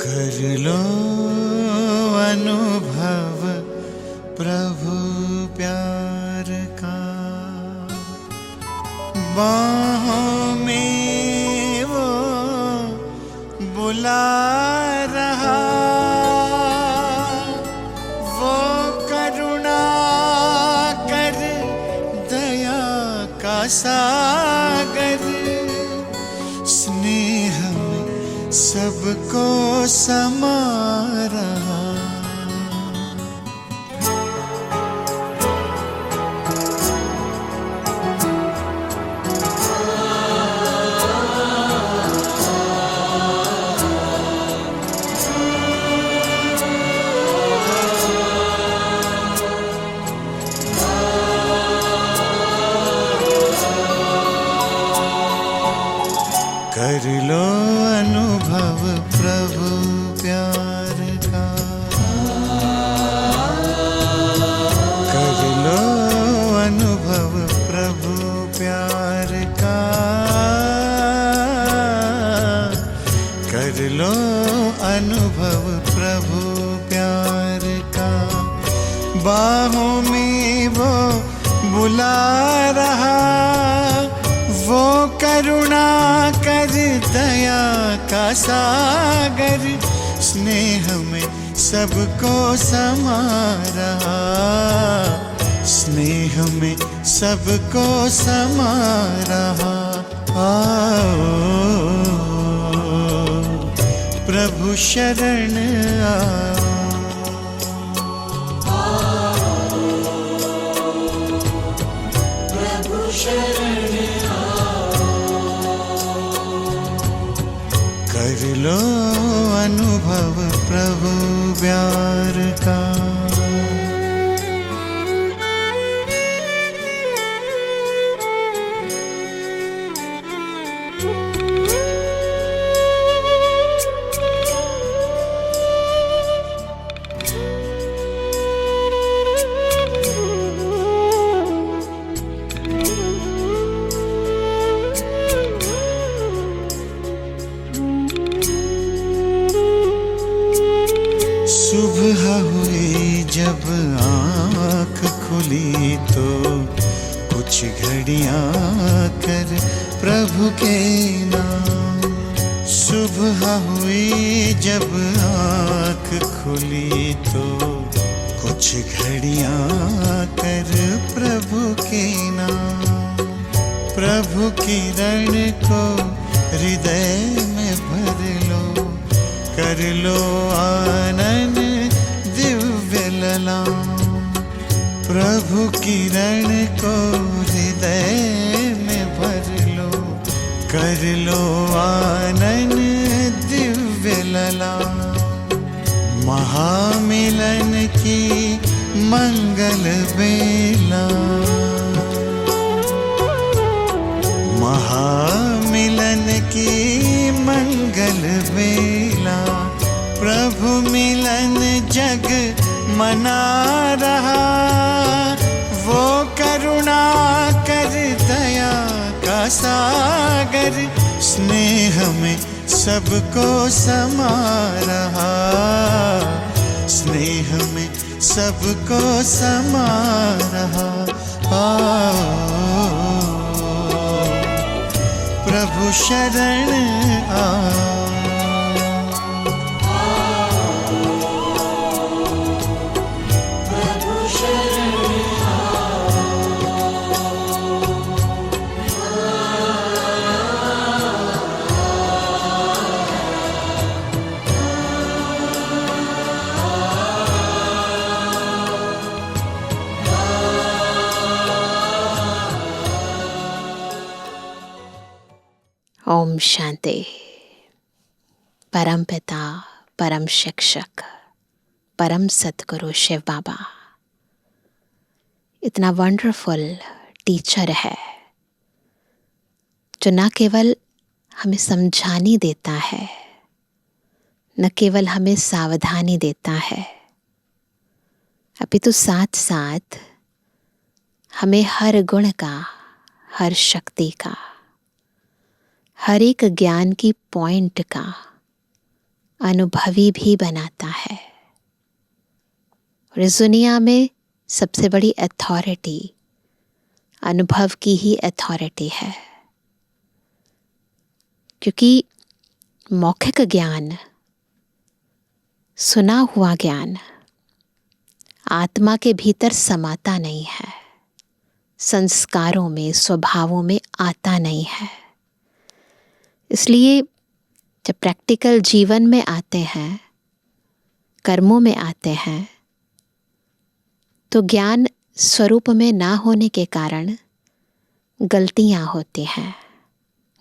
कर लो अनुभव प्रभु प्यार का, बाहों में वो बुला रहा, वो करुणा कर दया का सागर, स्नेह में सबको समा रहा। कर लो अनुभव प्रभु प्यार का, कर लो अनुभव प्रभु प्यार का, कर लो अनुभव प्रभु प्यार का, बाहों में वो बुला रहा, वो करुणा कर दया का सागर, स्नेह में सबको समा रहा, स्नेह में सबको समा रहा। आओ प्रभु शरण आओ, प्रभु शरण कर लो अनुभव प्रभु प्यार का। सुबह हुई जब आँख खुली तो कुछ घड़ियाँ कर प्रभु के नाम, सुबह हुई जब आँख खुली तो कुछ घड़ियाँ कर प्रभु के नाम, प्रभु किरण को हृदय में भर लो, कर लो आनंद दिव्य ललाम, प्रभु किरण को हृदय में भर लो, कर लो आनंद दिव्य ललाम, महामिलन की मंगल बेला, महामिलन की मंगल बेला, प्रभु मिलन जग मना रहा, वो करुणा कर दया का सागर, स्नेह में सबको समा रहा, स्नेह में सबको समा रहा। प्रभु शरण आओ, ओम शांति। परम पिता, परम शिक्षक, परम सतगुरु शिव बाबा इतना वंडरफुल टीचर है जो न केवल हमें समझानी देता है, न केवल हमें सावधानी देता है, अपितु साथ साथ हमें हर गुण का, हर शक्ति का, हर एक ज्ञान की पॉइंट का अनुभवी भी बनाता है। और इस दुनिया में सबसे बड़ी अथॉरिटी अनुभव की ही अथॉरिटी है, क्योंकि मौखिक ज्ञान, सुना हुआ ज्ञान आत्मा के भीतर समाता नहीं है, संस्कारों में, स्वभावों में आता नहीं है। इसलिए जब प्रैक्टिकल जीवन में आते हैं, कर्मों में आते हैं, तो ज्ञान स्वरूप में ना होने के कारण गलतियां होती हैं,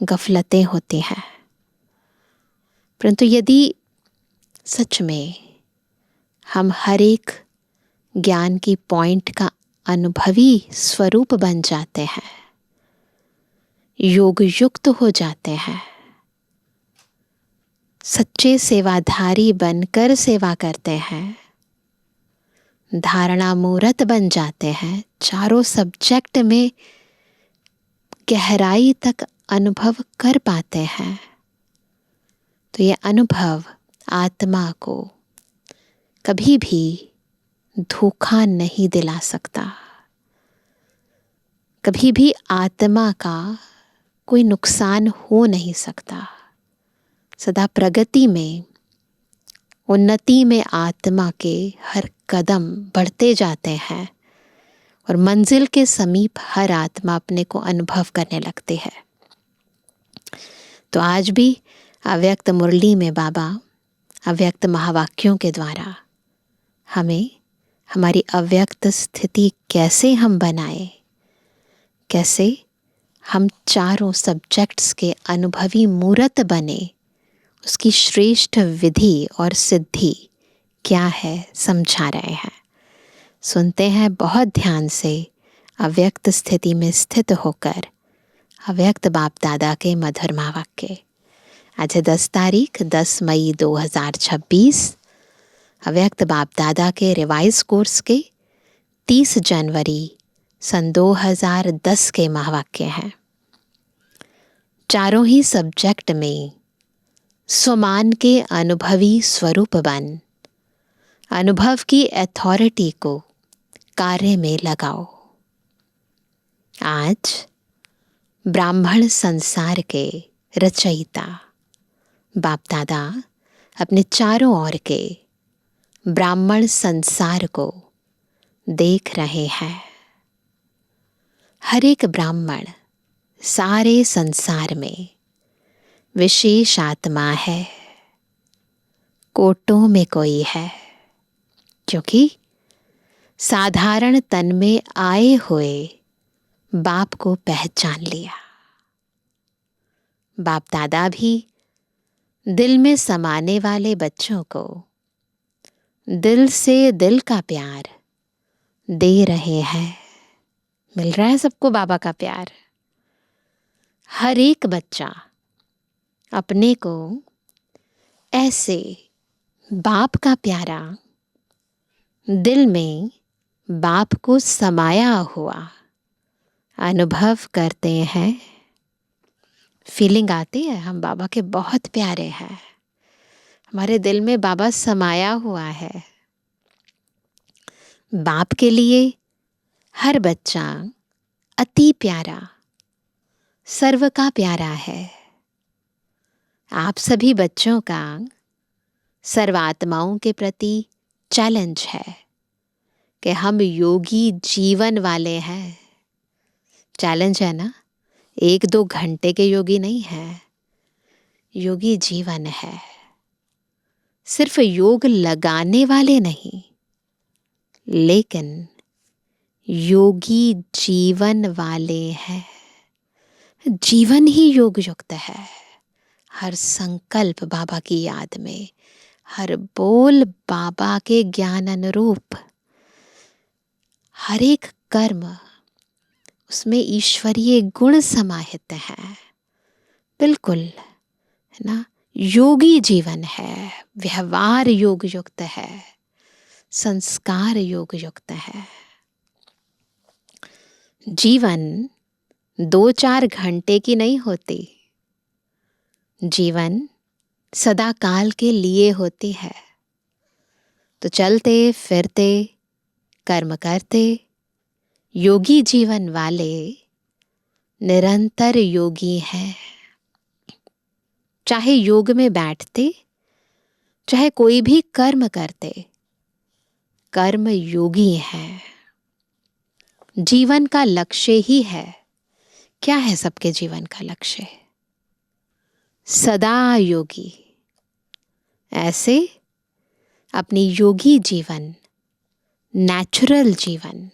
गफलतें होती हैं। परंतु यदि सच में हम हर एक ज्ञान की पॉइंट का अनुभवी स्वरूप बन जाते हैं, योग युक्त हो जाते हैं, सच्चे सेवाधारी बनकर सेवा करते हैं, धारणा मूर्त बन जाते हैं, चारों सब्जेक्ट में गहराई तक अनुभव कर पाते हैं, तो ये अनुभव आत्मा को कभी भी धोखा नहीं दिला सकता। कभी भी आत्मा का कोई नुकसान हो नहीं सकता। सदा प्रगति में, उन्नति में आत्मा के हर कदम बढ़ते जाते हैं और मंजिल के समीप हर आत्मा अपने को अनुभव करने लगती है। तो आज भी अव्यक्त मुरली में बाबा अव्यक्त महावाक्यों के द्वारा हमें हमारी अव्यक्त स्थिति कैसे हम बनाए, कैसे हम चारों सब्जेक्ट्स के अनुभवी मूर्त बने, उसकी श्रेष्ठ विधि और सिद्धि क्या है समझा रहे हैं। सुनते हैं बहुत ध्यान से, अव्यक्त स्थिति में स्थित होकर अव्यक्त बाप दादा के मधुर वाक्य। आज है 10 तारीख 10 मई 2026। अव्यक्त बाप दादा के रिवाइज कोर्स के 30 जनवरी सन 2010 के महावाक्य हैं। चारों ही सब्जेक्ट में स्वमान के अनुभवी स्वरूप बन, अनुभव की अथॉरिटी को कार्य में लगाओ। आज ब्राह्मण संसार के रचयिता बाप दादा अपने चारों ओर के ब्राह्मण संसार को देख रहे हैं। हर एक ब्राह्मण सारे संसार में विशेष आत्मा है, कोटों में कोई है, क्योंकि साधारण तन में आए हुए बाप को पहचान लिया। बाप दादा भी दिल में समाने वाले बच्चों को दिल से दिल का प्यार दे रहे हैं। मिल रहा है सबको बाबा का प्यार। हर एक बच्चा अपने को ऐसे बाप का प्यारा, दिल में बाप को समाया हुआ अनुभव करते हैं। फीलिंग आती है हम बाबा के बहुत प्यारे हैं, हमारे दिल में बाबा समाया हुआ है। बाप के लिए हर बच्चा अति प्यारा, सर्व का प्यारा है। आप सभी बच्चों का सर्वात्माओं के प्रति चैलेंज है कि हम योगी जीवन वाले हैं। चैलेंज है ना, 1-2 घंटे के योगी नहीं है, योगी जीवन है। सिर्फ योग लगाने वाले नहीं, लेकिन योगी जीवन वाले हैं। जीवन ही योग युक्त है। हर संकल्प बाबा की याद में, हर बोल बाबा के ज्ञान अनुरूप, हर एक कर्म उसमें ईश्वरीय गुण समाहित हैं। बिल्कुल है ना, योगी जीवन है, व्यवहार योग युक्त है, संस्कार योग युक्त है। जीवन 2-4 घंटे की नहीं होती, जीवन सदा काल के लिए होती है। तो चलते फिरते कर्म करते योगी जीवन वाले निरंतर योगी हैं। चाहे योग में बैठते, चाहे कोई भी कर्म करते, कर्म योगी हैं। जीवन का लक्ष्य ही है। क्या है सबके जीवन का लक्ष्य? सदा योगी। ऐसे अपनी योगी जीवन, नेचुरल जीवन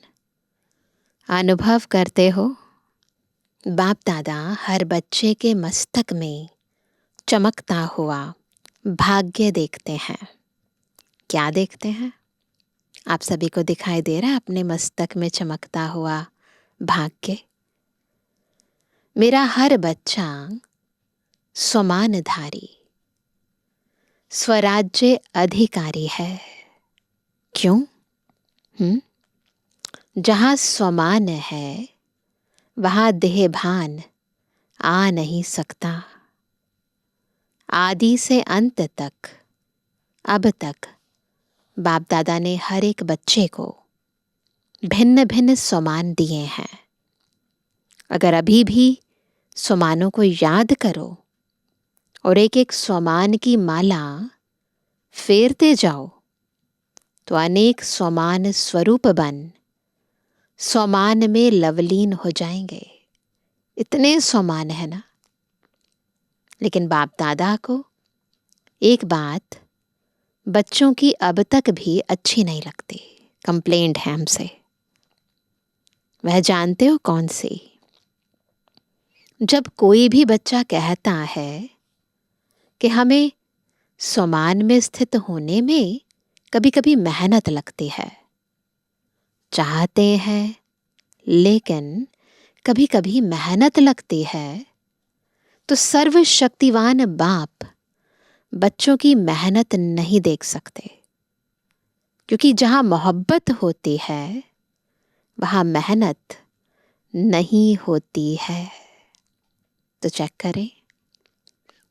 अनुभव करते हो। बाप दादा हर बच्चे के मस्तक में चमकता हुआ भाग्य देखते हैं। क्या देखते हैं? आप सभी को दिखाई दे रहा है अपने मस्तक में चमकता हुआ भाग्य। मेरा हर बच्चा स्वमानधारी, स्वराज्य अधिकारी है। क्यों? जहां स्वमान है वहां देहभान आ नहीं सकता। आदि से अंत तक, अब तक बाप दादा ने हर एक बच्चे को भिन्न भिन्न स्वमान दिए हैं। अगर अभी भी स्वमानों को याद करो और एक एक स्वमान की माला फेरते जाओ तो अनेक स्वमान स्वरूप बन स्वमान में लवलीन हो जाएंगे। इतने स्वमान है ना। लेकिन बाप दादा को एक बात बच्चों की अब तक भी अच्छी नहीं लगती, कंप्लेंट है हमसे। वह जानते हो कौन सी? जब कोई भी बच्चा कहता है कि हमें स्वमान में स्थित होने में कभी कभी मेहनत लगती है, चाहते हैं लेकिन कभी कभी मेहनत लगती है, तो सर्वशक्तिवान बाप बच्चों की मेहनत नहीं देख सकते। क्योंकि जहां मोहब्बत होती है वहां मेहनत नहीं होती है। तो चेक करें,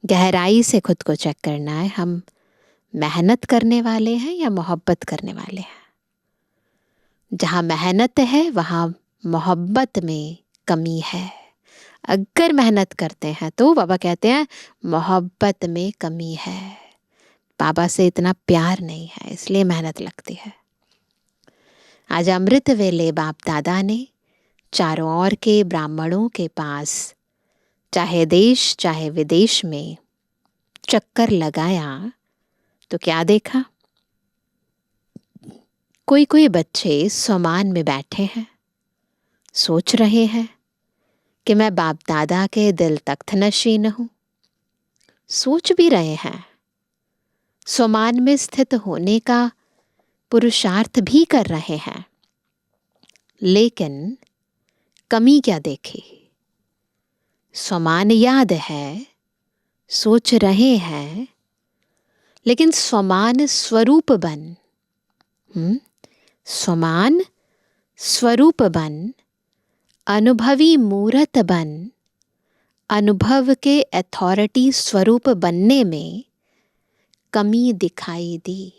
गहराई से खुद को चेक करना है, हम मेहनत करने वाले हैं या मोहब्बत करने वाले हैं। जहां मेहनत है वहां मोहब्बत में कमी है। अगर मेहनत करते हैं तो बाबा कहते हैं मोहब्बत में कमी है, बाबा से इतना प्यार नहीं है, इसलिए मेहनत लगती है। आज अमृत वेले बाप दादा ने चारों ओर के ब्राह्मणों के पास, चाहे देश चाहे विदेश में चक्कर लगाया तो क्या देखा? कोई कोई बच्चे स्वमान में बैठे हैं, सोच रहे हैं कि मैं बाप दादा के दिल तख्त नशीन हूं। सोच भी रहे हैं, स्वमान में स्थित होने का पुरुषार्थ भी कर रहे हैं, लेकिन कमी क्या देखी? स्वमान याद है, सोच रहे हैं, लेकिन स्वमान स्वरूप बन, स्वमान स्वरूप बन, अनुभवी मूर्त बन, अनुभव के अथॉरिटी स्वरूप बनने में कमी दिखाई दी।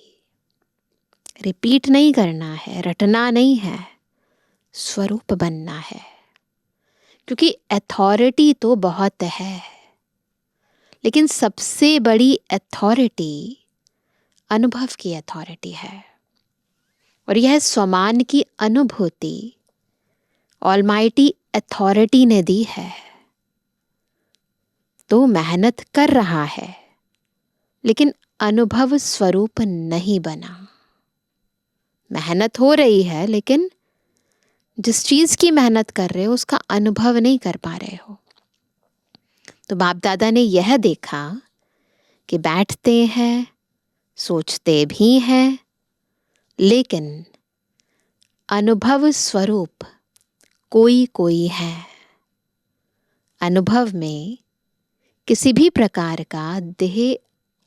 रिपीट नहीं करना है, रटना नहीं है, स्वरूप बनना है। क्योंकि अथॉरिटी तो बहुत है, लेकिन सबसे बड़ी अथॉरिटी अनुभव की अथॉरिटी है। और यह स्वमान की अनुभूति ऑलमाइटी अथॉरिटी ने दी है। तो मेहनत कर रहा है, लेकिन अनुभव स्वरूप नहीं बना। मेहनत हो रही है, लेकिन जिस चीज की मेहनत कर रहे हो उसका अनुभव नहीं कर पा रहे हो। तो बाप दादा ने यह देखा कि बैठते हैं, सोचते भी हैं, लेकिन अनुभव स्वरूप कोई कोई है। अनुभव में किसी भी प्रकार का देह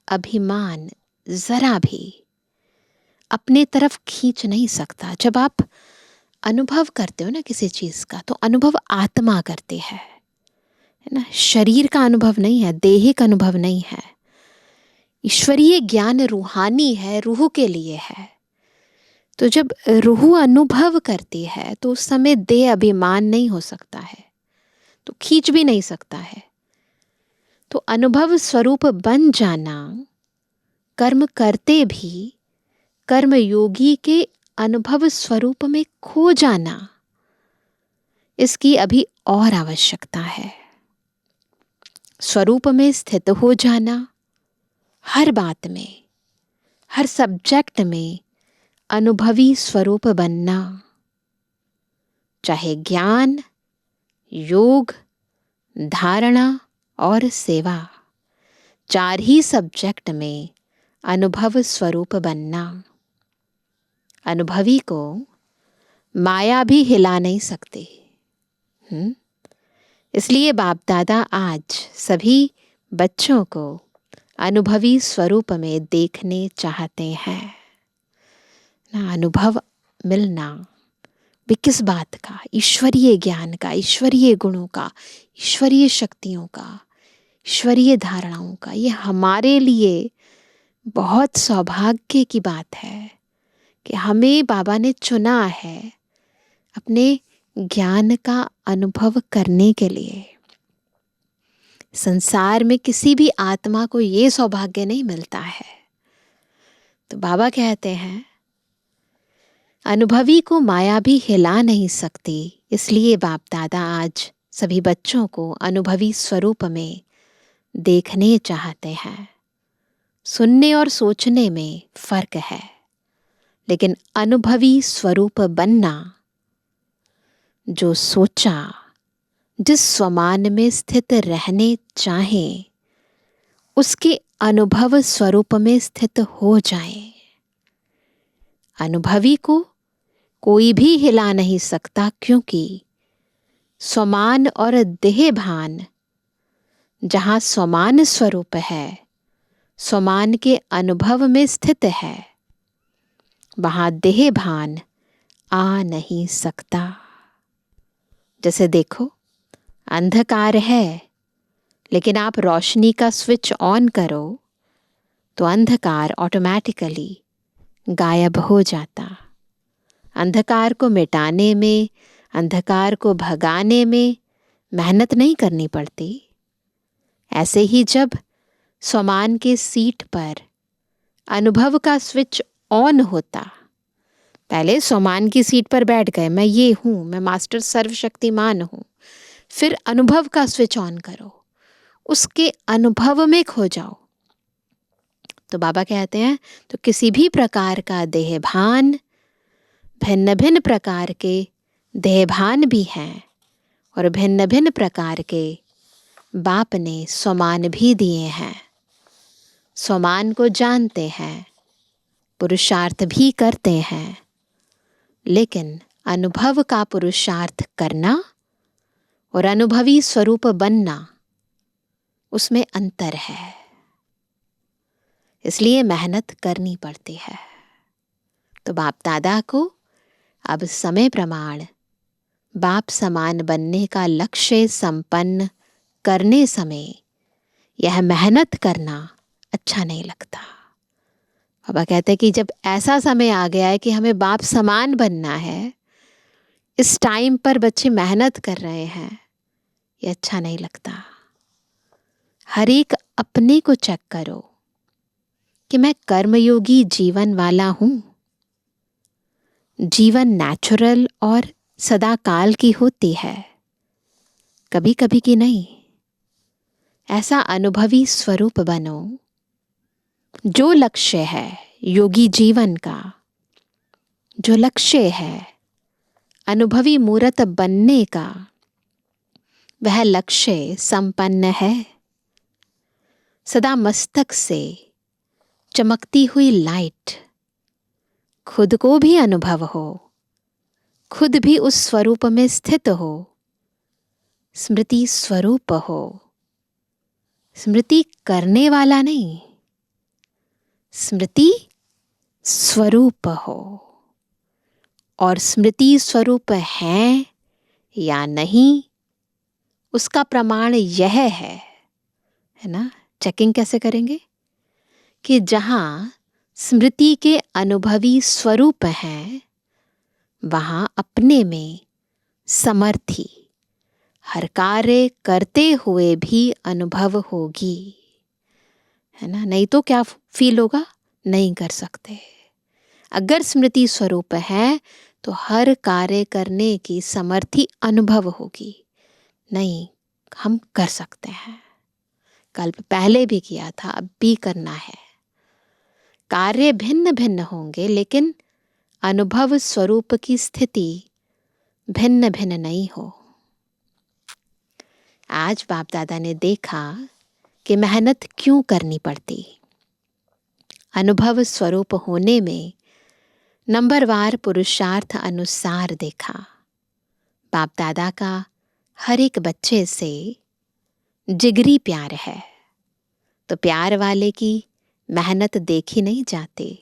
अभिमान जरा भी अपने तरफ खींच नहीं सकता। जब आप अनुभव करते हो ना किसी चीज का, तो अनुभव आत्मा करती है ना, शरीर का अनुभव नहीं है, देहिक अनुभव नहीं है। ईश्वरीय ज्ञान रूहानी है, रूह के लिए है। तो जब रूह अनुभव करती है तो उस समय देह अभिमान नहीं हो सकता है, तो खींच भी नहीं सकता है। तो अनुभव स्वरूप बन जाना, कर्म करते भी कर्म योगी के अनुभव स्वरूप में खो जाना, इसकी अभी और आवश्यकता है। स्वरूप में स्थित हो जाना, हर बात में, हर सब्जेक्ट में अनुभवी स्वरूप बनना, चाहे ज्ञान, योग, धारणा और सेवा, 4 ही सब्जेक्ट में अनुभव स्वरूप बनना। अनुभवी को माया भी हिला नहीं सकती। इसलिए बाप दादा आज सभी बच्चों को अनुभवी स्वरूप में देखने चाहते हैं ना। अनुभव मिलना भी किस बात का? ईश्वरीय ज्ञान का, ईश्वरीय गुणों का, ईश्वरीय शक्तियों का, ईश्वरीय धारणाओं का। ये हमारे लिए बहुत सौभाग्य की बात है कि हमें बाबा ने चुना है अपने ज्ञान का अनुभव करने के लिए। संसार में किसी भी आत्मा को ये सौभाग्य नहीं मिलता है। तो बाबा कहते हैं अनुभवी को माया भी हिला नहीं सकती। इसलिए बाप दादा आज सभी बच्चों को अनुभवी स्वरूप में देखने चाहते हैं। सुनने और सोचने में फर्क है, लेकिन अनुभवी स्वरूप बनना, जो सोचा, जिस स्वमान में स्थित रहने चाहे, उसके अनुभव स्वरूप में स्थित हो जाए। अनुभवी को कोई भी हिला नहीं सकता, क्योंकि स्वमान और देह भान, जहाँ स्वमान स्वरूप है, स्वमान के अनुभव में स्थित है, वहाँ देह भान आ नहीं सकता। जैसे देखो, अंधकार है, लेकिन आप रोशनी का स्विच ऑन करो तो अंधकार ऑटोमेटिकली गायब हो जाता। अंधकार को मिटाने में, अंधकार को भगाने में मेहनत नहीं करनी पड़ती। ऐसे ही जब स्वमान के सीट पर अनुभव का स्विच ऑन होता, पहले स्वमान की सीट पर बैठ गए, मैं ये हूँ, मैं मास्टर सर्वशक्तिमान हूँ, फिर अनुभव का स्विच ऑन करो, उसके अनुभव में खो जाओ। तो बाबा कहते हैं तो किसी भी प्रकार का देहभान, भिन्न भिन्न प्रकार के देहभान भी हैं, और भिन्न भिन्न प्रकार के बाप ने स्वमान भी दिए हैं। स्वमान को जानते हैं, पुरुषार्थ भी करते हैं, लेकिन अनुभव का पुरुषार्थ करना और अनुभवी स्वरूप बनना, उसमें अंतर है। इसलिए मेहनत करनी पड़ती है। तो बाप दादा को अब समय प्रमाण बाप समान बनने का लक्ष्य संपन्न करने समय यह मेहनत करना अच्छा नहीं लगता। बाबा कहते हैं कि जब ऐसा समय आ गया है कि हमें बाप समान बनना है, इस टाइम पर बच्चे मेहनत कर रहे हैं, ये अच्छा नहीं लगता। हर एक अपने को चेक करो कि मैं कर्मयोगी जीवन वाला हूँ। जीवन नेचुरल और सदा काल की होती है, कभी कभी की नहीं। ऐसा अनुभवी स्वरूप बनो। जो लक्ष्य है योगी जीवन का, जो लक्ष्य है अनुभवी मूर्त बनने का, वह लक्ष्य संपन्न है। सदा मस्तक से चमकती हुई लाइट, खुद को भी अनुभव हो, खुद भी उस स्वरूप में स्थित हो, स्मृति स्वरूप हो। स्मृति करने वाला नहीं, स्मृति स्वरूप हो। और स्मृति स्वरूप है या नहीं, उसका प्रमाण यह है ना। चेकिंग कैसे करेंगे कि जहाँ स्मृति के अनुभवी स्वरूप हैं, वहाँ अपने में समर्थी हर कार्य करते हुए भी अनुभव होगी, है ना। नहीं तो क्या फील होगा, नहीं कर सकते। अगर स्मृति स्वरूप है तो हर कार्य करने की समर्थी अनुभव होगी, नहीं हम कर सकते हैं, कल्प पहले भी किया था, अब भी करना है। कार्य भिन्न भिन्न होंगे लेकिन अनुभव स्वरूप की स्थिति भिन्न भिन्न नहीं हो। आज बाप दादा ने देखा कि मेहनत क्यों करनी पड़ती। अनुभव स्वरूप होने में नंबरवार पुरुषार्थ अनुसार देखा। बाप दादा का हर एक बच्चे से जिगरी प्यार है, तो प्यार वाले की मेहनत देखी नहीं जाती।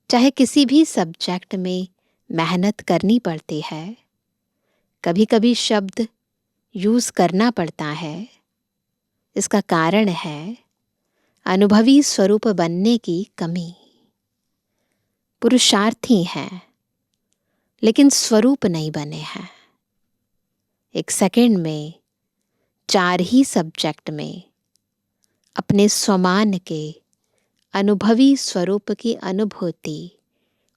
चाहे किसी भी सब्जेक्ट में मेहनत करनी पड़ती है, कभी कभी शब्द यूज करना पड़ता है। इसका कारण है अनुभवी स्वरूप बनने की कमी। पुरुषार्थी हैं लेकिन स्वरूप नहीं बने हैं। एक सेकंड में 4 ही सब्जेक्ट में अपने स्वमान के अनुभवी स्वरूप की अनुभूति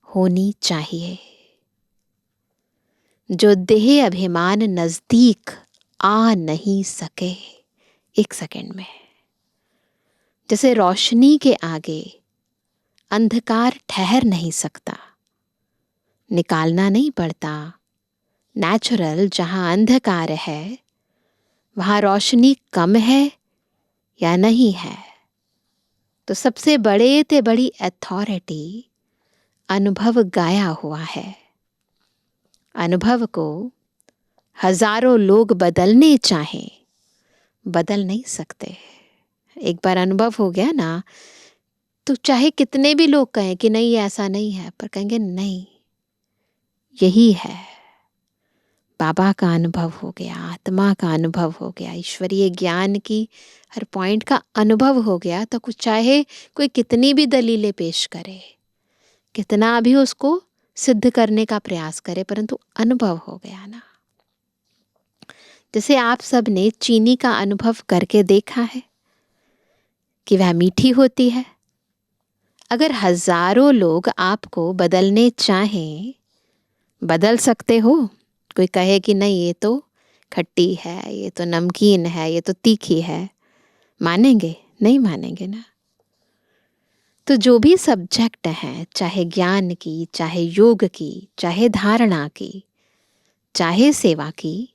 होनी चाहिए। जो देह अभिमान नजदीक आ नहीं सके एक सेकंड में, जैसे रोशनी के आगे अंधकार ठहर नहीं सकता, निकालना नहीं पड़ता। नेचुरल जहां अंधकार है वहां रोशनी कम है या नहीं है, तो सबसे बड़े ते बड़ी अथॉरिटी अनुभव गाया हुआ है। अनुभव को हजारों लोग बदलने चाहें, बदल नहीं सकते। एक बार अनुभव हो गया ना, तो चाहे कितने भी लोग कहें कि नहीं ऐसा नहीं है, पर कहेंगे नहीं यही है। बाबा का अनुभव हो गया, आत्मा का अनुभव हो गया, ईश्वरीय ज्ञान की हर पॉइंट का अनुभव हो गया, तो कुछ चाहे कोई कितनी भी दलीलें पेश करे, कितना भी उसको सिद्ध करने का प्रयास करे, परंतु अनुभव हो गया ना। जैसे आप सब ने चीनी का अनुभव करके देखा है कि वह मीठी होती है। अगर हजारों लोग आपको बदलने चाहें, बदल सकते हो। कोई कहे कि नहीं ये तो खट्टी है, ये तो नमकीन है, ये तो तीखी है, मानेंगे? नहीं मानेंगे ना। तो जो भी सब्जेक्ट हैं, चाहे ज्ञान की, चाहे योग की, चाहे धारणा की, चाहे सेवा की,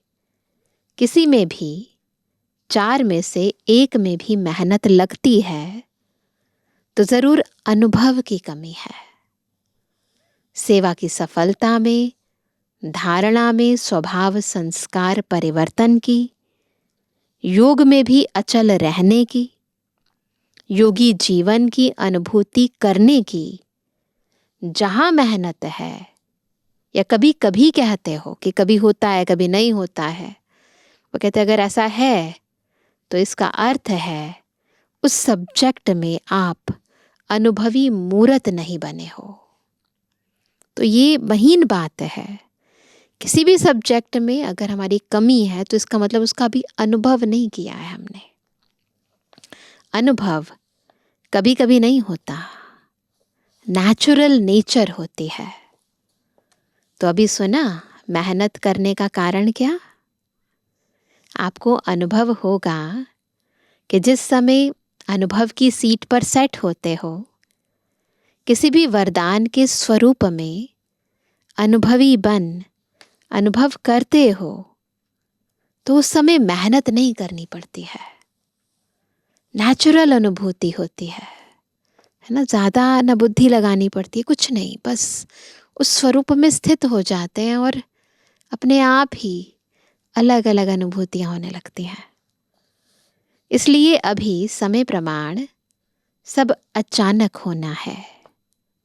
किसी में भी 4 में से 1 में भी मेहनत लगती है तो जरूर अनुभव की कमी है। सेवा की सफलता में, धारणा में स्वभाव संस्कार परिवर्तन की, योग में भी अचल रहने की, योगी जीवन की अनुभूति करने की, जहां मेहनत है, या कभी कभी कहते हो कि कभी होता है कभी नहीं होता है, वो कहते अगर ऐसा है तो इसका अर्थ है उस सब्जेक्ट में आप अनुभवी मूर्त नहीं बने हो। तो ये महीन बात है। किसी भी सब्जेक्ट में अगर हमारी कमी है तो इसका मतलब उसका भी अनुभव नहीं किया है हमने। अनुभव कभी कभी नहीं होता, नेचुरल नेचर होती है। तो अभी सुना मेहनत करने का कारण क्या? आपको अनुभव होगा कि जिस समय अनुभव की सीट पर सेट होते हो, किसी भी वरदान के स्वरूप में अनुभवी बन अनुभव करते हो, तो उस समय मेहनत नहीं करनी पड़ती है, नेचुरल अनुभूति होती है ना। ज़्यादा न बुद्धि लगानी पड़ती है, कुछ नहीं, बस उस स्वरूप में स्थित हो जाते हैं और अपने आप ही अलग अलग अनुभूतियाँ होने लगती हैं। इसलिए अभी समय प्रमाण सब अचानक होना है,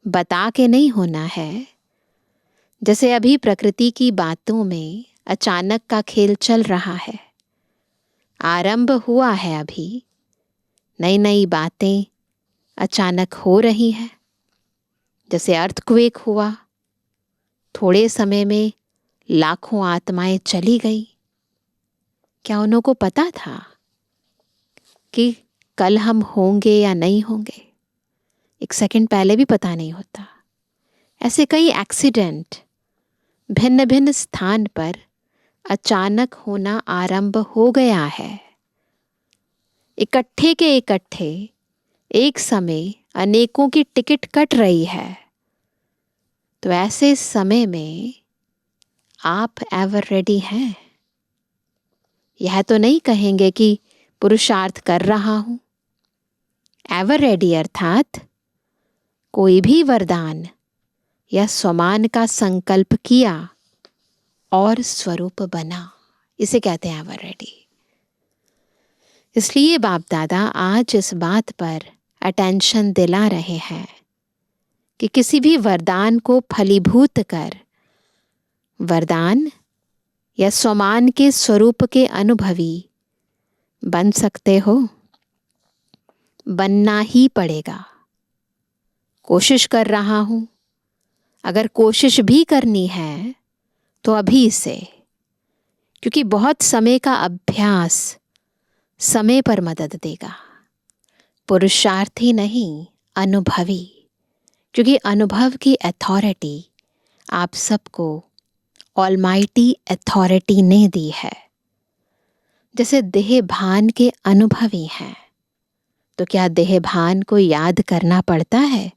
बता के नहीं होना है। जैसे अभी प्रकृति की बातों में अचानक का खेल चल रहा है, आरंभ हुआ है, अभी नई नई बातें अचानक हो रही हैं, जैसे अर्थक्वेक हुआ, थोड़े समय में लाखों आत्माएं चली गई। क्या उन्हों को पता था कि कल हम होंगे या नहीं होंगे? एक सेकंड पहले भी पता नहीं होता। ऐसे कई एक्सीडेंट भिन्न भिन्न स्थान पर अचानक होना आरंभ हो गया है। इकट्ठे के इकट्ठे एक समय अनेकों की टिकट कट रही है। तो ऐसे समय में आप एवर रेडी हैं? यह तो नहीं कहेंगे कि पुरुषार्थ कर रहा हूं। एवर रेडी अर्थात कोई भी वरदान या स्वमान का संकल्प किया और स्वरूप बना, इसे कहते हैं एवर रेडी। इसलिए बाप दादा आज इस बात पर अटेंशन दिला रहे हैं कि किसी भी वरदान को फलीभूत कर वरदान या स्वमान के स्वरूप के अनुभवी बन सकते हो। बनना ही पड़ेगा। कोशिश कर रहा हूं, अगर कोशिश भी करनी है तो अभी से, क्योंकि बहुत समय का अभ्यास समय पर मदद देगा। पुरुषार्थी नहीं, अनुभवी, क्योंकि अनुभव की अथॉरिटी आप सबको ऑलमाइटी अथॉरिटी ने दी है। जैसे देह भान के अनुभवी हैं, तो क्या देह भान को याद करना पड़ता है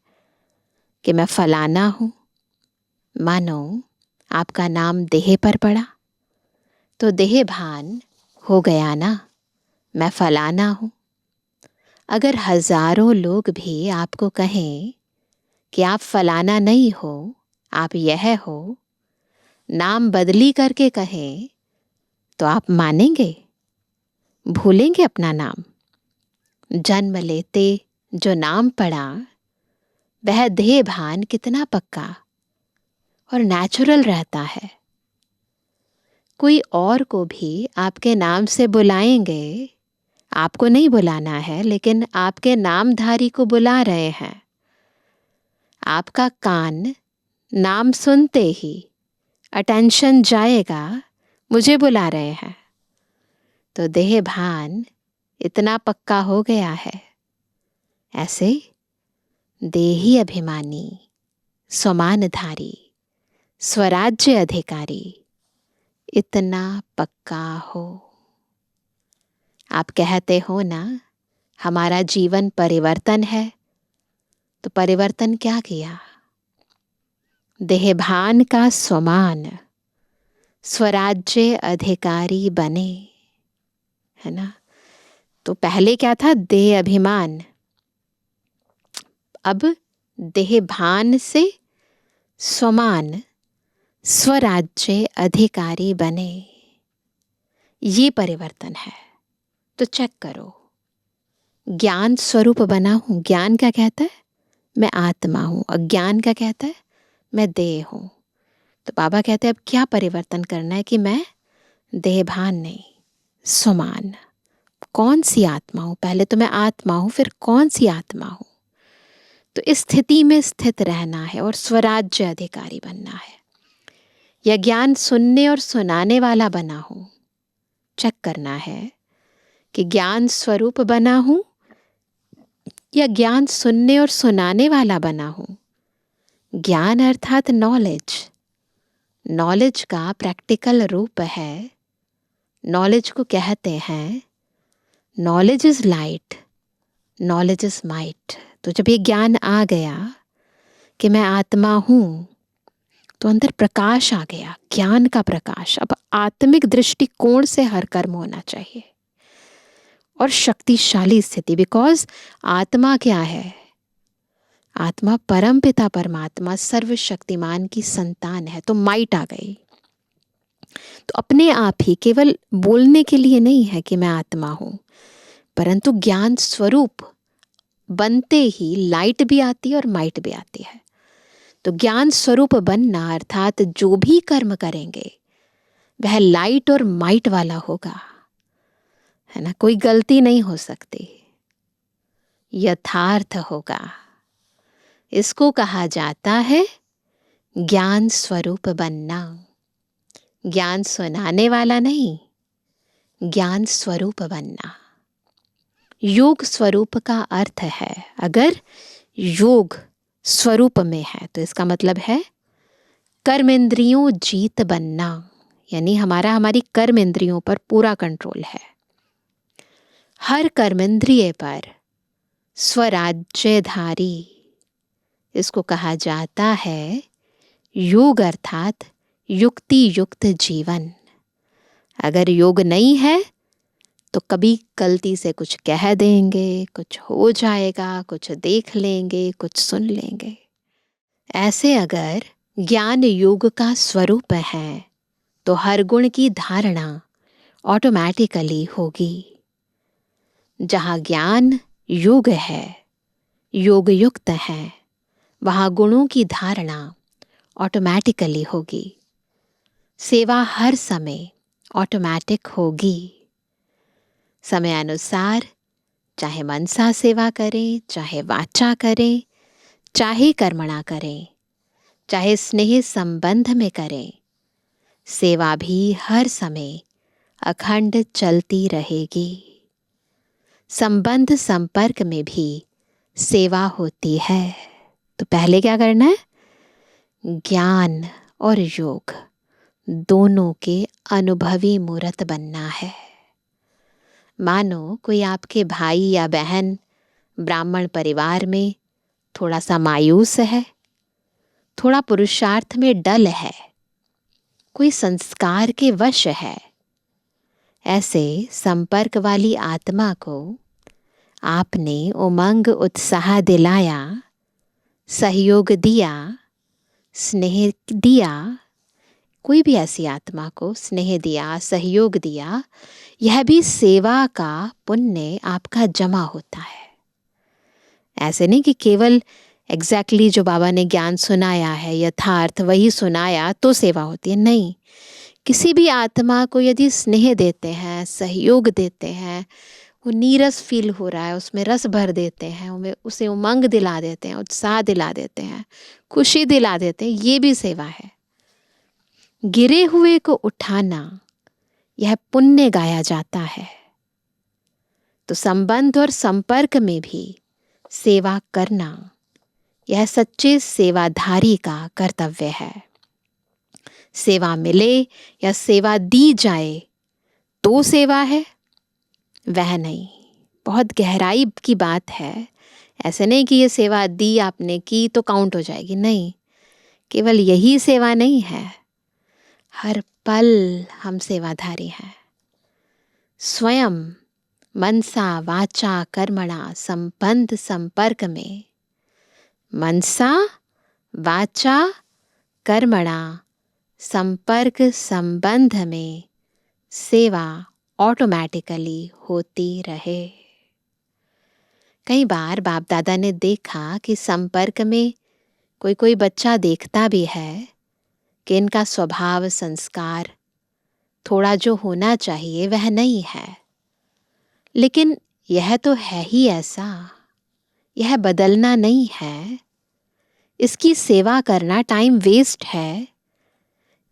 कि मैं फलाना हूं? मानो आपका नाम देह पर पड़ा तो देह भान हो गया ना, मैं फलाना हूं। अगर हजारों लोग भी आपको कहें कि आप फलाना नहीं हो, आप यह हो, नाम बदली करके कहें, तो आप मानेंगे? भूलेंगे अपना नाम? जन्म लेते जो नाम पड़ा वह देह भान कितना पक्का और नेचुरल रहता है। कोई और को भी आपके नाम से बुलाएंगे, आपको नहीं बुलाना है, लेकिन आपके नामधारी को बुला रहे हैं। आपका कान नाम सुनते ही अटेंशन जाएगा, मुझे बुला रहे हैं। तो देह भान इतना पक्का हो गया है। ऐसे देही अभिमानी, स्वमानधारी, स्वराज्य अधिकारी इतना पक्का हो। आप कहते हो ना, हमारा जीवन परिवर्तन है, तो परिवर्तन क्या किया? देह भान का स्वमान, स्वराज्य अधिकारी बने, है ना। तो पहले क्या था? देह अभिमान। अब देह भान से स्वमान, स्वराज्य अधिकारी बने। ये परिवर्तन है। तो चेक करो, ज्ञान स्वरूप बना हूं। ज्ञान क्या कहता है? मैं आत्मा हूं। अज्ञान क्या कहता है? मैं देह हूं। तो बाबा कहते हैं अब क्या परिवर्तन करना है कि मैं देह भान नहीं, स्वमान। कौन सी आत्मा हूं? पहले तो मैं आत्मा हूं, फिर कौन सी आत्मा हूं? तो इस स्थिति में स्थित रहना है और स्वराज्य अधिकारी बनना है। या ज्ञान सुनने और सुनाने वाला बना हूं। चेक करना है कि ज्ञान स्वरूप बना हूं या ज्ञान सुनने और सुनाने वाला बना हूं। ज्ञान अर्थात नॉलेज। नॉलेज का प्रैक्टिकल रूप है। नॉलेज को कहते हैं knowledge is light, knowledge is might. तो जब ये ज्ञान आ गया कि मैं आत्मा हूं, तो अंदर प्रकाश आ गया, ज्ञान का प्रकाश। अब आत्मिक दृष्टिकोण से हर कर्म होना चाहिए और शक्तिशाली स्थिति। बिकॉज आत्मा क्या है? आत्मा परम पिता परमात्मा सर्वशक्तिमान की संतान है। तो माइट आ गई। तो अपने आप ही केवल बोलने के लिए नहीं है कि मैं आत्मा हूं, परंतु ज्ञान स्वरूप बनते ही लाइट भी आती है और माइट भी आती है। तो ज्ञान स्वरूप बनना अर्थात जो भी कर्म करेंगे वह लाइट और माइट वाला होगा, है ना। कोई गलती नहीं हो सकती। यथार्थ होगा। इसको कहा जाता है ज्ञान स्वरूप बनना। ज्ञान सुनाने वाला नहीं, ज्ञान स्वरूप बनना। योग स्वरूप का अर्थ है, अगर योग स्वरूप में है तो इसका मतलब है कर्मेंद्रियों जीत बनना, यानी हमारी कर्मेंद्रियों पर पूरा कंट्रोल है। हर कर्मेंद्रिय पर स्वराज्यधारी, इसको कहा जाता है योग अर्थात युक्ति युक्त जीवन। अगर योग नहीं है तो कभी गलती से कुछ कह देंगे, कुछ हो जाएगा, कुछ देख लेंगे, कुछ सुन लेंगे। ऐसे अगर ज्ञान योग का स्वरूप है तो हर गुण की धारणा ऑटोमेटिकली होगी। जहाँ ज्ञान योग है, योग युक्त है, वहाँ गुणों की धारणा ऑटोमेटिकली होगी। सेवा हर समय ऑटोमेटिक होगी। समय अनुसार चाहे मनसा सेवा करें, चाहे वाचा करें, चाहे कर्मणा करें, चाहे स्नेह संबंध में करें, सेवा भी हर समय अखंड चलती रहेगी। संबंध संपर्क में भी सेवा होती है। तो पहले क्या करना है? ज्ञान और योग दोनों के अनुभवी मूर्त बनना है। मानो कोई आपके भाई या बहन ब्राह्मण परिवार में थोड़ा सा मायूस है, थोड़ा पुरुषार्थ में डल है, कोई संस्कार के वश है। ऐसे संपर्क वाली आत्मा को आपने उमंग उत्साह दिलाया, सहयोग दिया, स्नेह दिया। कोई भी ऐसी आत्मा को स्नेह दिया, सहयोग दिया, यह भी सेवा का पुण्य आपका जमा होता है। ऐसे नहीं कि केवल एग्जैक्टली जो बाबा ने ज्ञान सुनाया है, यथार्थ वही सुनाया तो सेवा होती है। नहीं, किसी भी आत्मा को यदि स्नेह देते हैं, सहयोग देते हैं, वो नीरस फील हो रहा है, उसमें रस भर देते हैं, उसे उमंग दिला देते हैं, उत्साह दिला देते हैं, खुशी दिला देते हैं, ये भी सेवा है। गिरे हुए को उठाना, यह पुण्य गाया जाता है। तो संबंध और संपर्क में भी सेवा करना, यह सच्चे सेवाधारी का कर्तव्य है। सेवा मिले या सेवा दी जाए तो सेवा है, वह नहीं। बहुत गहराई की बात है। ऐसे नहीं कि ये सेवा दी आपने की तो काउंट हो जाएगी, नहीं। केवल यही सेवा नहीं है, हर पल हम सेवाधारी हैं। स्वयं मनसा वाचा कर्मणा संबंध संपर्क में, मनसा वाचा कर्मणा संपर्क संबंध में सेवा ऑटोमेटिकली होती रहे। कई बार बाप दादा ने देखा कि संपर्क में कोई बच्चा देखता भी है कि इनका स्वभाव संस्कार थोड़ा जो होना चाहिए वह नहीं है, लेकिन यह तो है ही ऐसा, यह बदलना नहीं है, इसकी सेवा करना टाइम वेस्ट है,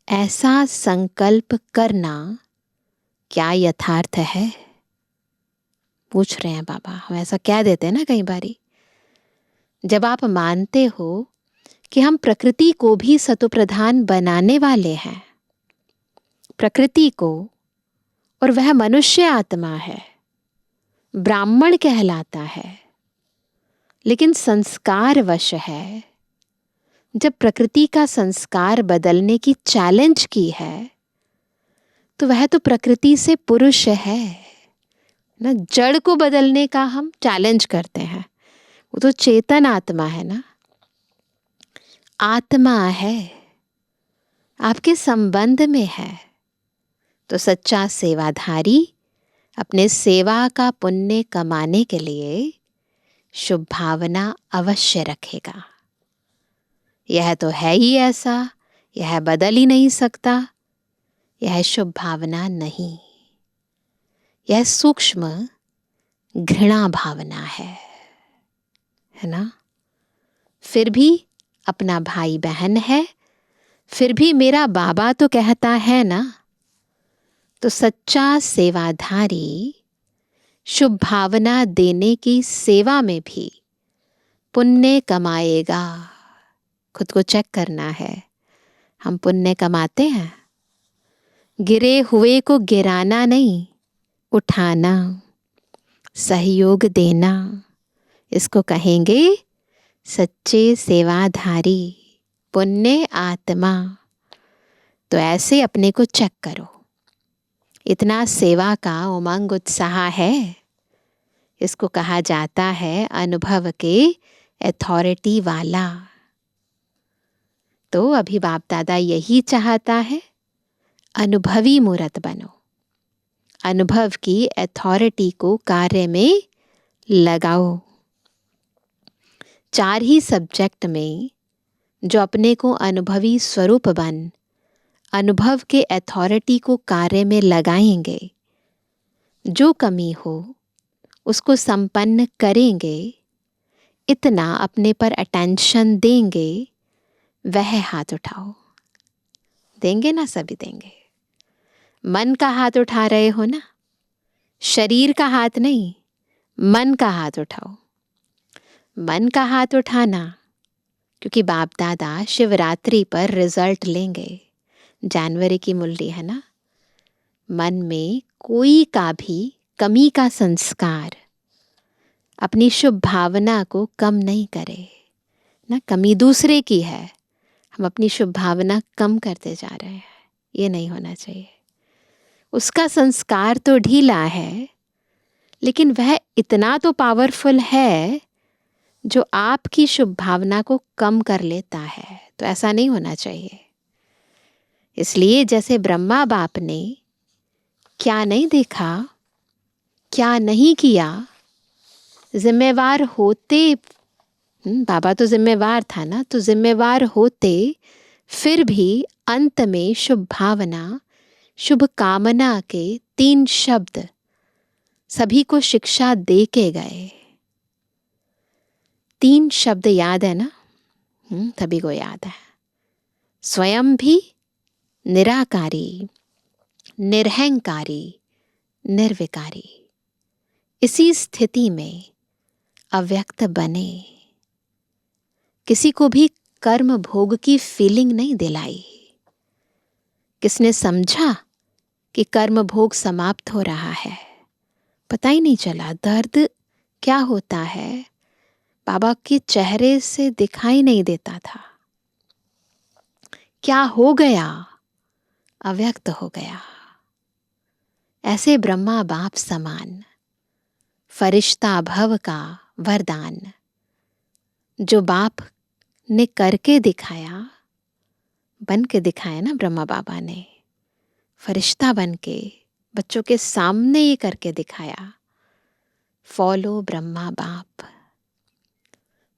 ऐसा संकल्प करना क्या यथार्थ है? पूछ रहे हैं बाबा। हम ऐसा कह देते हैं ना कई बारी। जब आप मानते हो कि हम प्रकृति को भी सतोप्रधान बनाने वाले हैं, प्रकृति को, और वह मनुष्य आत्मा है, ब्राह्मण कहलाता है, लेकिन संस्कार वश है। जब प्रकृति का संस्कार बदलने की चैलेंज की है तो वह तो प्रकृति से पुरुष है ना। जड़ को बदलने का हम चैलेंज करते हैं, वो तो चेतन आत्मा है ना, आत्मा है, आपके संबंध में है। तो सच्चा सेवाधारी अपने सेवा का पुण्य कमाने के लिए शुभ भावना अवश्य रखेगा। यह तो है ही ऐसा, यह बदल ही नहीं सकता। यह शुभ भावना नहीं, यह सूक्ष्म घृणा भावना है। है ना। फिर भी अपना भाई बहन है, फिर भी मेरा बाबा तो कहता है ना। तो सच्चा सेवाधारी शुभ भावना देने की सेवा में भी पुण्य कमाएगा। खुद को चेक करना है, हम पुण्य कमाते हैं? गिरे हुए को गिराना नहीं, उठाना, सहयोग देना, इसको कहेंगे सच्चे सेवाधारी, पुण्य आत्मा। तो ऐसे अपने को चेक करो। इतना सेवा का उमंग उत्साह है, इसको कहा जाता है अनुभव के अथॉरिटी वाला। तो अभी बाप दादा यही चाहता है, अनुभवी मूर्त बनो, अनुभव की अथॉरिटी को कार्य में लगाओ। 4 ही सब्जेक्ट में जो अपने को अनुभवी स्वरूप बन अनुभव के अथॉरिटी को कार्य में लगाएंगे, जो कमी हो उसको संपन्न करेंगे, इतना अपने पर अटेंशन देंगे, वह हाथ उठाओ। देंगे ना? सभी देंगे। मन का हाथ उठा रहे हो ना, शरीर का हाथ नहीं, मन का हाथ उठाओ। मन का हाथ उठाना, क्योंकि बाप दादा शिवरात्रि पर रिजल्ट लेंगे। जनवरी की मुरली है ना। मन में कोई का भी कमी का संस्कार अपनी शुभ भावना को कम नहीं करे ना। कमी दूसरे की है, हम अपनी शुभ भावना कम करते जा रहे हैं, ये नहीं होना चाहिए। उसका संस्कार तो ढीला है, लेकिन वह इतना तो पावरफुल है जो आपकी शुभ भावना को कम कर लेता है। तो ऐसा नहीं होना चाहिए। इसलिए जैसे ब्रह्मा बाप ने क्या नहीं देखा, क्या नहीं किया, जिम्मेवार होते, बाबा तो जिम्मेवार था ना, तो जिम्मेवार होते फिर भी अंत में शुभ भावना, शुभ कामना के 3 शब्द सभी को शिक्षा दे के गए। 3 शब्द याद है ना? सभी को याद है। स्वयं भी निराकारी, निरहंकारी, निर्विकारी। इसी स्थिति में अव्यक्त बने। किसी को भी कर्म भोग की फीलिंग नहीं दिलाई। किसने समझा कि कर्म भोग समाप्त हो रहा है? पता ही नहीं चला। दर्द क्या होता है बाबा के चेहरे से दिखाई नहीं देता था। क्या हो गया? अव्यक्त हो गया। ऐसे ब्रह्मा बाप समान फरिश्ता भव का वरदान जो बाप ने करके दिखाया, बन के दिखाया ना ब्रह्मा बाबा ने, फरिश्ता बन के बच्चों के सामने ये करके दिखाया। फॉलो ब्रह्मा बाप।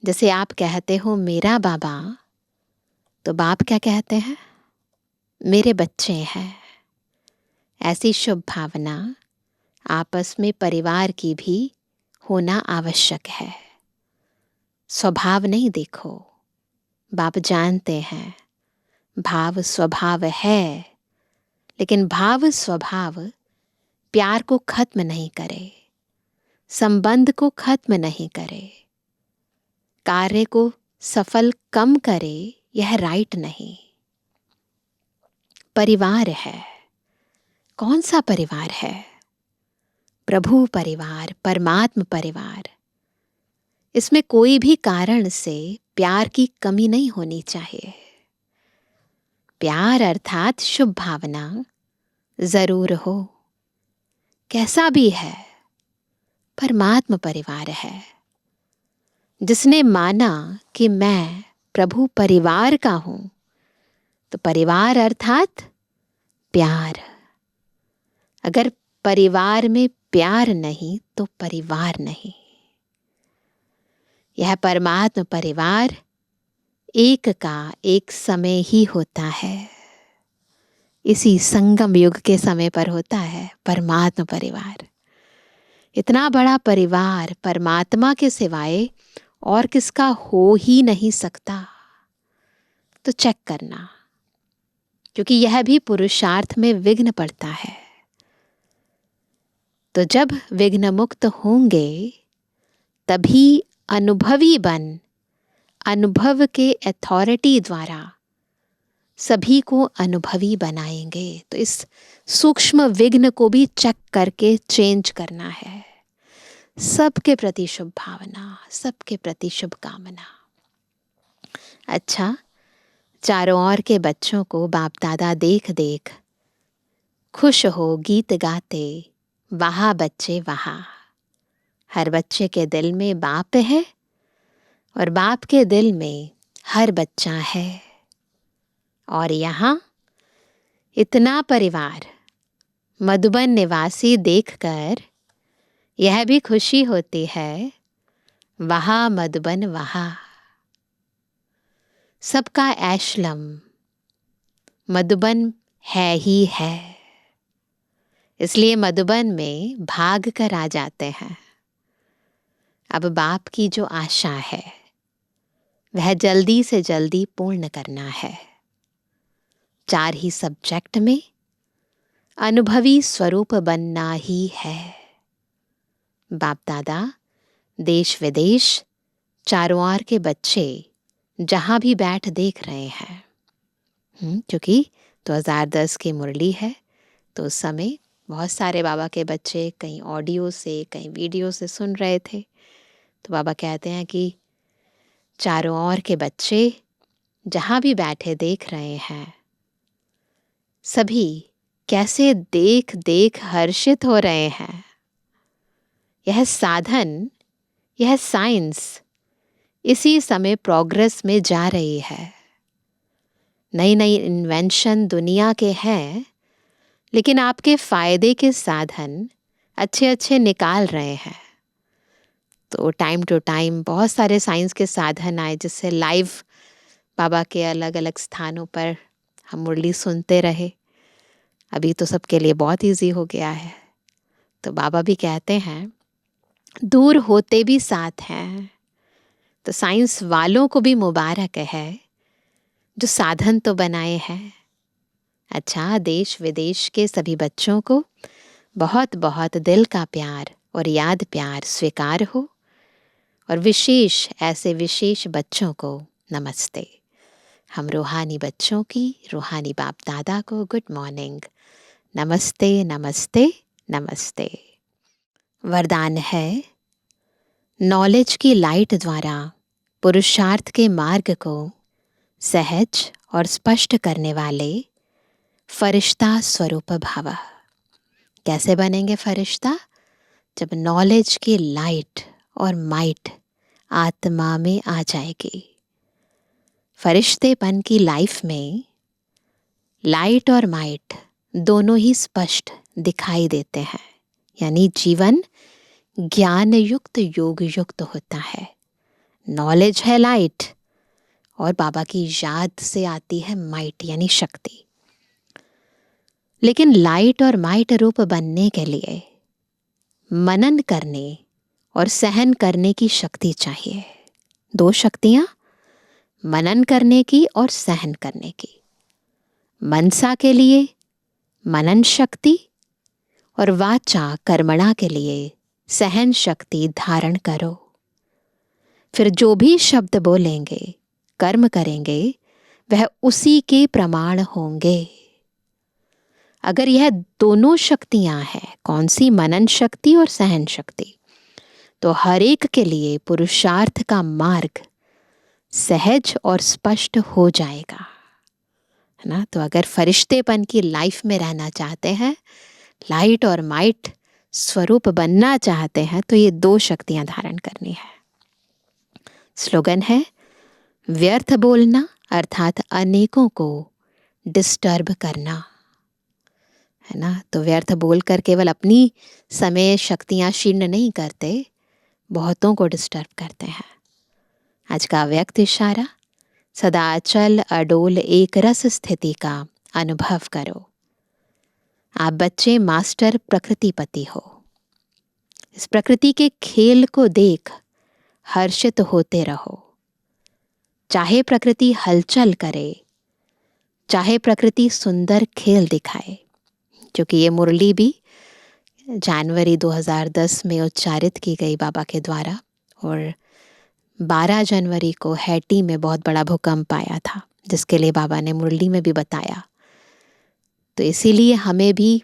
जैसे आप कहते हो मेरा बाबा, तो बाप क्या कहते हैं? मेरे बच्चे हैं। ऐसी शुभ भावना आपस में परिवार की भी होना आवश्यक है। स्वभाव नहीं देखो, बाप जानते हैं भाव स्वभाव है, लेकिन भाव स्वभाव प्यार को खत्म नहीं करे, संबंध को खत्म नहीं करे, कार्य को सफल कम करे, यह राइट नहीं। परिवार है। कौन सा परिवार है? प्रभु परिवार, परमात्म परिवार। इसमें कोई भी कारण से प्यार की कमी नहीं होनी चाहिए। प्यार अर्थात शुभ भावना जरूर हो, कैसा भी है, परमात्म परिवार है। जिसने माना कि मैं प्रभु परिवार का हूं, तो परिवार अर्थात प्यार। अगर परिवार में प्यार नहीं तो परिवार नहीं। यह परमात्म परिवार एक का एक समय ही होता है। इसी संगम युग के समय पर होता है परमात्म परिवार। इतना बड़ा परिवार परमात्मा के सिवाय और किसका हो ही नहीं सकता, तो चेक करना, क्योंकि यह भी पुरुषार्थ में विघ्न पड़ता है। तो जब विघ्न मुक्त होंगे तभी अनुभवी बन अनुभव के अथॉरिटी द्वारा सभी को अनुभवी बनाएंगे। तो इस सूक्ष्म विघ्न को भी चेक करके चेंज करना है। सबके प्रति शुभ भावना, सबके प्रति शुभकामना। अच्छा, चारों ओर के बच्चों को बाप दादा देख देख खुश हो गीत गाते, वहा बच्चे वहा। हर बच्चे के दिल में बाप है और बाप के दिल में हर बच्चा है। और यहाँ इतना परिवार मधुबन निवासी देखकर यह भी खुशी होती है, वहा मधुबन वहा। सबका ऐशलम मधुबन है ही है, इसलिए मधुबन में भाग कर आ जाते हैं। अब बाप की जो आशा है वह जल्दी से जल्दी पूर्ण करना है। 4 ही सब्जेक्ट में अनुभवी स्वरूप बनना ही है। बाप दादा देश विदेश चारों ओर के बच्चे जहां भी बैठ देख रहे हैं, क्योंकि 2010 की मुरली है, तो उस समय बहुत सारे बाबा के बच्चे कहीं ऑडियो से कहीं वीडियो से सुन रहे थे। तो बाबा कहते हैं कि चारों ओर के बच्चे जहां भी बैठे देख रहे हैं, सभी कैसे देख देख हर्षित हो रहे हैं। यह साधन, यह साइंस इसी समय प्रोग्रेस में जा रही है। नई नई इन्वेंशन दुनिया के हैं, लेकिन आपके फायदे के साधन अच्छे अच्छे निकाल रहे हैं। तो टाइम टू टाइम बहुत सारे साइंस के साधन आए, जिससे लाइव बाबा के अलग अलग स्थानों पर हम मुरली सुनते रहे। अभी तो सबके लिए बहुत इजी हो गया है। तो बाबा भी कहते हैं दूर होते भी साथ हैं। तो साइंस वालों को भी मुबारक है जो साधन तो बनाए हैं। अच्छा, देश विदेश के सभी बच्चों को बहुत बहुत दिल का प्यार और याद प्यार स्वीकार हो, और विशेष ऐसे विशेष बच्चों को नमस्ते। हम रूहानी बच्चों की, रूहानी बाप दादा को गुड मॉर्निंग, नमस्ते नमस्ते नमस्ते। वरदान है, नॉलेज की लाइट द्वारा पुरुषार्थ के मार्ग को सहज और स्पष्ट करने वाले फरिश्ता स्वरूप भव। कैसे बनेंगे फरिश्ता? जब नॉलेज की लाइट और माइट आत्मा में आ जाएगी। फरिश्तेपन की लाइफ में लाइट और माइट दोनों ही स्पष्ट दिखाई देते हैं, यानी जीवन ज्ञान युक्त योग युक्त होता है। नॉलेज है लाइट, और बाबा की याद से आती है माइट यानी शक्ति। लेकिन लाइट और माइट रूप बनने के लिए मनन करने और सहन करने की शक्ति चाहिए। 2 शक्तियां, मनन करने की और सहन करने की। मनसा के लिए मनन शक्ति और वाचा कर्मणा के लिए सहन शक्ति धारण करो। फिर जो भी शब्द बोलेंगे, कर्म करेंगे, वह उसी के प्रमाण होंगे। अगर यह दोनों शक्तियां हैं, कौन सी? मनन शक्ति और सहन शक्ति, तो हर एक के लिए पुरुषार्थ का मार्ग सहज और स्पष्ट हो जाएगा, है ना। तो अगर फरिश्तेपन की लाइफ में रहना चाहते हैं, लाइट और माइट स्वरूप बनना चाहते हैं, तो ये 2 शक्तियां धारण करनी है। स्लोगन है, व्यर्थ बोलना अर्थात अनेकों को डिस्टर्ब करना, है ना। तो व्यर्थ बोलकर केवल अपनी समय शक्तियां क्षीण नहीं करते, बहुतों को डिस्टर्ब करते हैं। आज का व्यक्त इशारा, सदा अचल अडोल एक रस स्थिति का अनुभव करो। आप बच्चे मास्टर प्रकृतिपति हो। इस प्रकृति के खेल को देख हर्षित होते रहो। चाहे प्रकृति हलचल करे, चाहे प्रकृति सुंदर खेल दिखाए। क्योंकि ये मुरली भी जनवरी 2010 में उच्चारित की गई बाबा के द्वारा, और 12 जनवरी को हैटी में बहुत बड़ा भूकंप आया था, जिसके लिए बाबा ने मुरली में भी बताया। तो इसीलिए हमें भी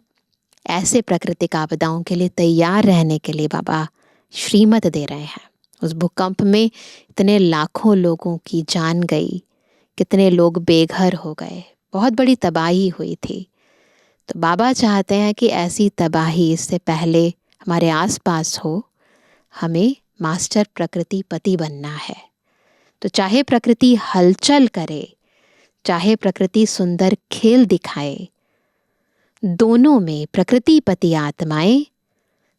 ऐसे प्राकृतिक आपदाओं के लिए तैयार रहने के लिए बाबा श्रीमत दे रहे हैं। उस भूकंप में इतने लाखों लोगों की जान गई, कितने लोग बेघर हो गए, बहुत बड़ी तबाही हुई थी। तो बाबा चाहते हैं कि ऐसी तबाही इससे पहले हमारे आसपास हो। हमें मास्टर प्रकृति पति बनना है। तो चाहे प्रकृति हलचल करे, चाहे प्रकृति सुंदर खेल दिखाए, दोनों में प्रकृति पति आत्माएं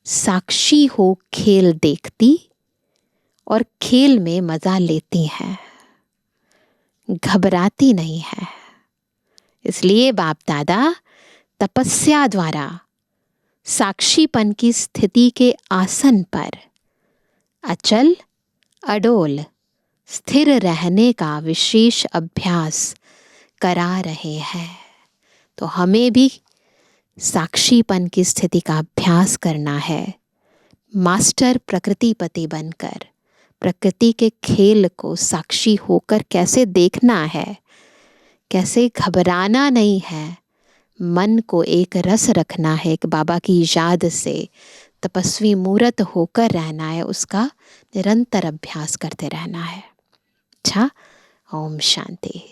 साक्षी हो खेल देखती और खेल में मजा लेती हैं, घबराती नहीं है। इसलिए बाप दादा तपस्या द्वारा साक्षीपन की स्थिति के आसन पर अचल अडोल स्थिर रहने का विशेष अभ्यास करा रहे हैं। तो हमें भी साक्षीपन की स्थिति का अभ्यास करना है, मास्टर प्रकृतिपति बनकर प्रकृति के खेल को साक्षी होकर कैसे देखना है, कैसे घबराना नहीं है, मन को एक रस रखना है, एक बाबा की याद से तपस्वी मूर्त होकर रहना है, उसका निरंतर अभ्यास करते रहना है। अच्छा, ओम शांति।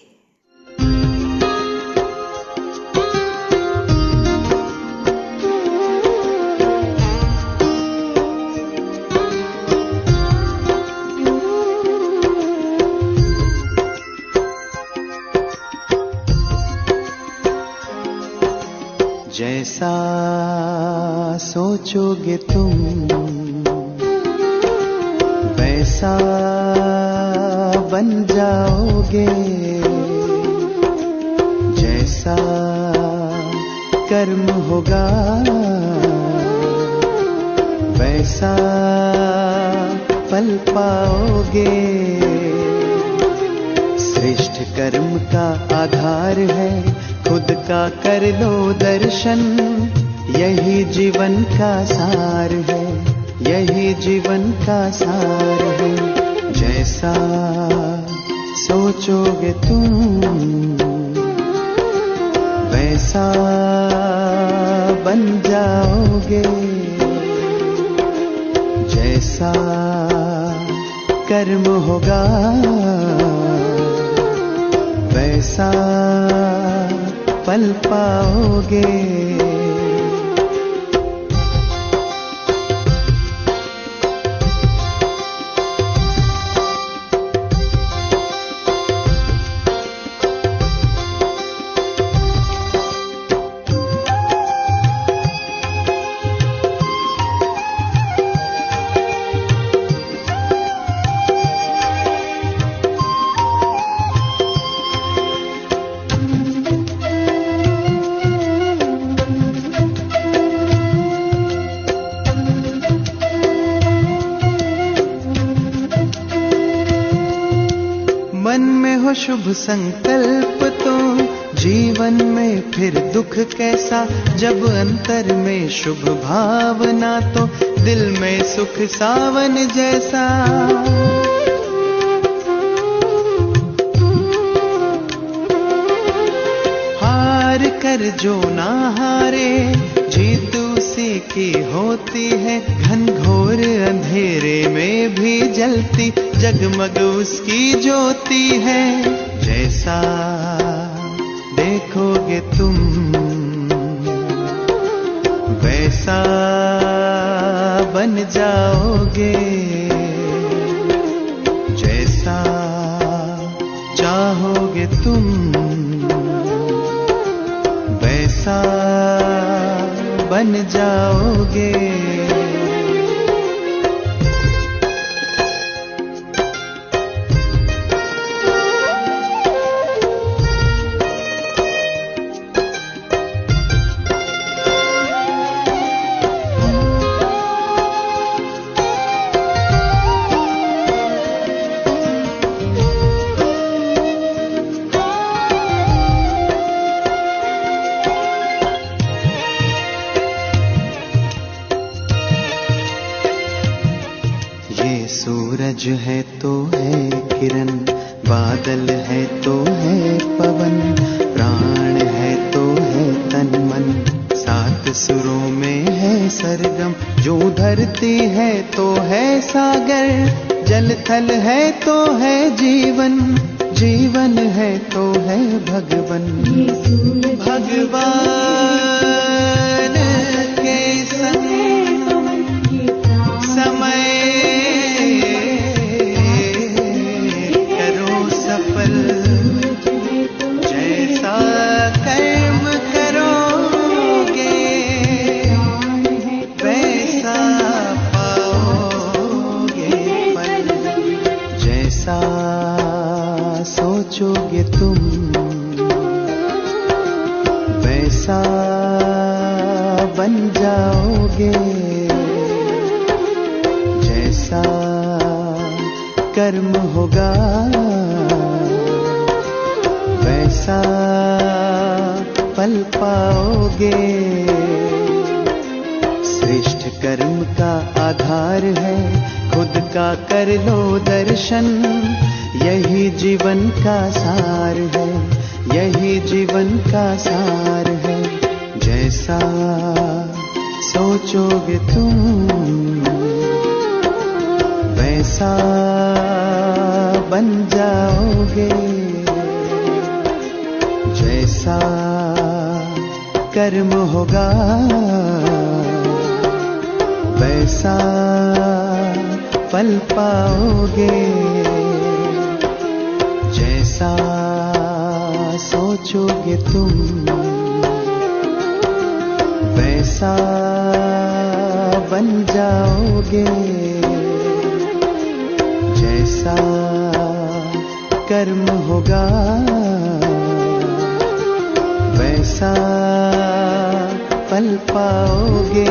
जैसा सोचोगे तुम वैसा बन जाओगे, जैसा कर्म होगा वैसा फल पाओगे। श्रेष्ठ कर्म का आधार है खुद का कर लो दर्शन, यही जीवन का सार है, यही जीवन का सार है। जैसा सोचोगे तुम वैसा बन जाओगे, जैसा कर्म होगा वैसा फल पाओगे। मन में हो शुभ संकल्प तो जीवन में फिर दुख कैसा, जब अंतर में शुभ भावना तो दिल में सुख सावन जैसा। हार कर जो ना हारे जीत उसी की होती है, घनघोर अंधेरे में भी जलती जगमग उसकी ज्योति है। जैसा देखोगे तुम वैसा बन जाओगे, जैसा चाहोगे तुम वैसा बन जाओगे। सूरज है तो है किरण, बादल है तो है पवन, प्राण है तो है तन मन, सात सुरों में है सरगम। जो धरती है तो है सागर, जल थल है तो है जीवन, जीवन है तो है भगवन। भगवान के संग समय करो सफल, जैसा कर्म करोगे वैसा पाओगे फल, जैसा सोचोगे तुम वैसा बन जाओगे, जैसा कर्म होगा वैसा फल पाओगे। श्रेष्ठ कर्म का आधार है, खुद का कर लो दर्शन, यही जीवन का सार है, यही जीवन का सार है। जैसा सोचोगे तुम वैसा बन जाओगे, जैसा कर्म होगा वैसा फल पाओगे, जैसा सोचोगे तुम वैसा बन जाओगे, जैसा कर्म होगा वैसा फल पाओगे।